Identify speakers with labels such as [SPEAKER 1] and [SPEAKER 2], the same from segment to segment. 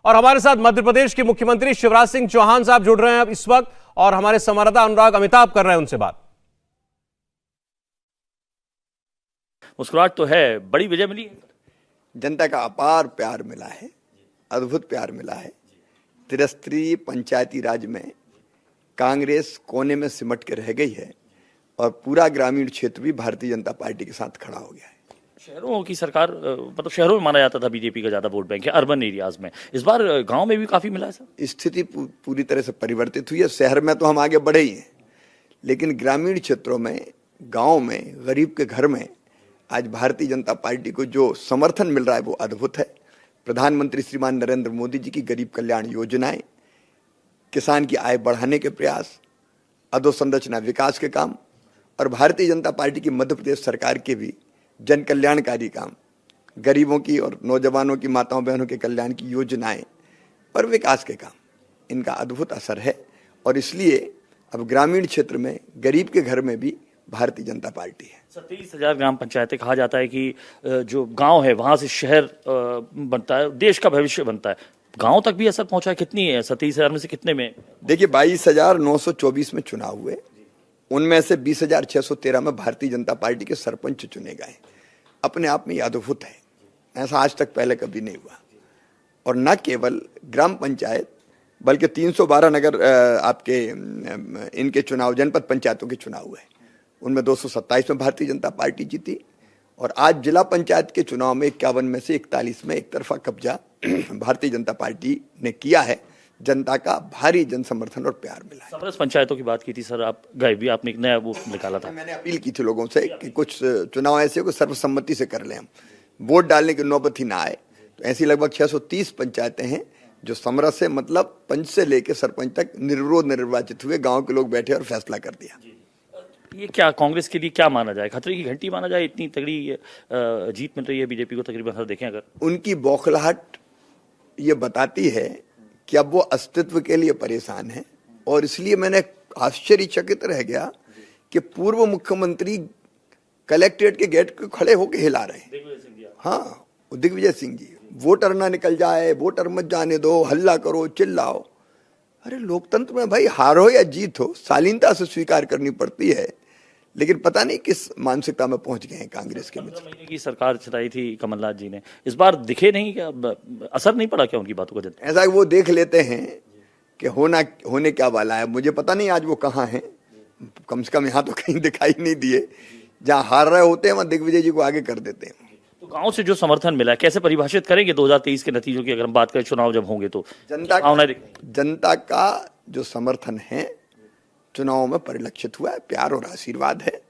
[SPEAKER 1] और हमारे साथ मध्य प्रदेश के मुख्यमंत्री शिवराज सिंह चौहान साहब जुड़ रहे हैं अब इस वक्त, और हमारे संवाददाता अनुराग अमिताभ कर रहे हैं उनसे बात।
[SPEAKER 2] मुस्कुराहट तो है, बड़ी विजय मिली है।
[SPEAKER 3] जनता का अपार प्यार मिला है, अद्भुत प्यार मिला है। त्रिस्तरीय पंचायती राज में कांग्रेस कोने में सिमट के रह गई है और पूरा ग्रामीण क्षेत्र भी भारतीय जनता पार्टी के साथ खड़ा हो गया है।
[SPEAKER 2] शहरों की सरकार, मतलब शहरों में माना जाता था बीजेपी का ज्यादा वोट बैंक है, अर्बन एरियाज में। इस बार गांव में भी काफी मिला है सर।
[SPEAKER 3] स्थिति पूरी तरह से परिवर्तित हुई है। शहर में तो हम आगे बढ़े ही हैं, लेकिन ग्रामीण क्षेत्रों में, गांव में, गरीब के घर में आज भारतीय जनता पार्टी को जो समर्थन मिल रहा है वो अद्भुत है। प्रधानमंत्री श्रीमान नरेंद्र मोदी जी की गरीब कल्याण योजनाएं, किसान की आय बढ़ाने के प्रयास, अधोसंरचना विकास के काम और भारतीय जनता पार्टी की मध्य प्रदेश सरकार के भी जन कल्याणकारी काम, गरीबों की और नौजवानों की, माताओं बहनों के कल्याण की योजनाएं और विकास के काम, इनका अद्भुत असर है। और इसलिए अब ग्रामीण क्षेत्र में, गरीब के घर में भी भारतीय जनता पार्टी है।
[SPEAKER 2] 27,000 ग्राम पंचायतें, कहा जाता है कि जो गांव है वहां से शहर बनता है, देश का भविष्य बनता है। गांव तक भी असर पहुंचा है? कितनी है 27,000 में से कितने में?
[SPEAKER 3] देखिए, 22,924 में चुनाव हुए, उनमें से 20,613 में भारतीय जनता पार्टी के सरपंच चुने गए। अपने आप में ये अद्भुत है, ऐसा आज तक पहले कभी नहीं हुआ। और न केवल ग्राम पंचायत बल्कि 312 नगर आपके इनके चुनाव, जनपद पंचायतों के चुनाव हुए, उनमें 227 में भारतीय जनता पार्टी जीती। और आज जिला पंचायत के चुनाव में 51 में से 41 में एक तरफा कब्जा भारतीय जनता पार्टी ने किया है। जनता का भारी जन समर्थन और प्यार मिला है।
[SPEAKER 2] समरस पंचायतों की बात की थी सर, आप गए भी, आपने एक नया वो निकाला था।
[SPEAKER 3] मैंने अपील की थी लोगों से कि कुछ चुनाव ऐसे को सर्वसम्मति से कर लें, हम वोट डालने की नौबत ही ना आए। तो ऐसी लगभग 630 पंचायतें हैं जो समरस से, मतलब पंच से लेकर सरपंच तक निर्विरोध निर्वाचित हुए, गांव के लोग बैठे और फैसला कर दिया।
[SPEAKER 2] ये क्या कांग्रेस के लिए क्या माना जाए, खतरे की घंटी माना जाए? इतनी तगड़ी जीत मिल रही है बीजेपी को तकरीबन, हर देखें अगर।
[SPEAKER 3] उनकी बौखलाहट ये बताती है कि अब वो अस्तित्व के लिए परेशान है। और इसलिए मैंने आश्चर्यचकित रह गया कि पूर्व मुख्यमंत्री कलेक्ट्रेट के गेट पे खड़े होकर हिला रहे हैं। हाँ, दिग्विजय सिंह जी, वोटर ना निकल जाए, वोटर मत जाने दो, हल्ला करो, चिल्लाओ। अरे लोकतंत्र में भाई हार हो या जीत हो, शालीनता से स्वीकार करनी पड़ती है। लेकिन पता नहीं किस मानसिकता में पहुंच गए हैं कांग्रेस के मित्र।
[SPEAKER 2] 15 महीने की सरकार चलाई थी कमलनाथ जी ने, इस बार दिखे नहीं क्या? असर नहीं पड़ा क्या उनकी बातों का?
[SPEAKER 3] ऐसा वो देख लेते हैं कि होने क्या वाला है। मुझे पता नहीं आज वो कहाँ हैं, कम से कम यहाँ तो कहीं दिखाई नहीं दिए। जहाँ हार रहे होते हैं वहाँ दिग्विजय जी को आगे कर देते हैं।
[SPEAKER 2] तो गांव से जो समर्थन मिला है, कैसे परिभाषित करेंगे 2023 के नतीजों की, अगर हम बात करें चुनाव जब होंगे तो?
[SPEAKER 3] जनता का जो समर्थन है चुनाव में परिलक्षित हुआ है, प्यार और आशीर्वाद है।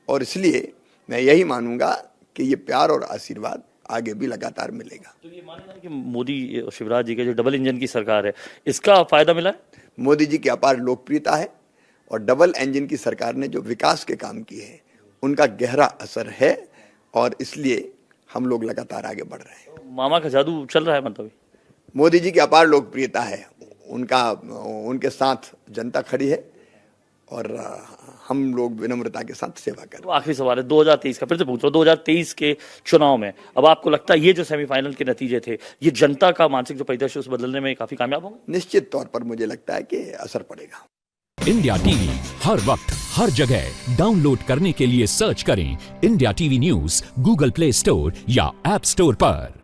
[SPEAKER 3] और इसलिए मैं यही मानूंगा कि ये प्यार और आशीर्वाद आगे भी लगातार मिलेगा।
[SPEAKER 2] तो ये मानना है कि मोदी और शिवराज जी के जो डबल इंजन की सरकार है, इसका फायदा मिला है?
[SPEAKER 3] मोदी जी की अपार लोकप्रियता है और डबल इंजन की सरकार ने जो विकास के काम किए हैं उनका गहरा असर है। और इसलिए हम लोग लगातार आगे बढ़ रहे हैं।
[SPEAKER 2] तो मामा का जादू चल रहा है मतलब?
[SPEAKER 3] मोदी जी की अपार लोकप्रियता है, उनके साथ जनता खड़ी है और हम लोग विनम्रता के साथ सेवा कर रहे हैं।
[SPEAKER 2] तो आखिरी सवाल है 2023 का, फिर से पूछ रहा हूं, 2023 के चुनाव में अब आपको लगता है ये जो सेमीफाइनल के नतीजे थे, ये जनता का मानसिक जो परिदृश्य उस बदलने में काफी कामयाब होंगे?
[SPEAKER 3] निश्चित तौर पर मुझे लगता है कि असर पड़ेगा।
[SPEAKER 4] इंडिया टीवी हर वक्त हर जगह डाउनलोड करने के लिए सर्च करें India TV news Google play store या ऐप स्टोर पर।